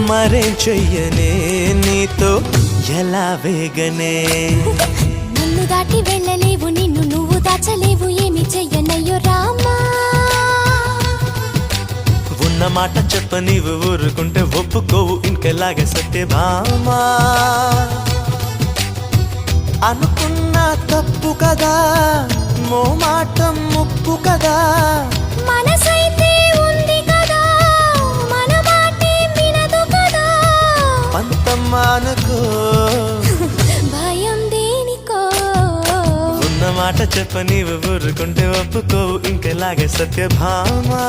మరేం చెయ్యనే నీతో ఎలా వేగనే నన్ను దాటి వెళ్ళలేవు నిన్ను నువ్వు దాచలేవు ఏమి చెయ్యనయ్యో రామా ఉన్న మాట చెప్ప నీవు ఊరుకుంటే ఒప్పుకోవు ఇంకెలాగే సత్యభామా అనుకున్నా తప్పు కదా మో మాట ముప్పు కదా మనసైతే ఉంది కదా మన మాటే వినదు కదా పంతమ్మానుకో భయం దేనికో ఉన్న మాట చెప్ప నీవు ఊరుకుంటే ఒప్పుకోవు ఇంకెలాగే సత్యభామా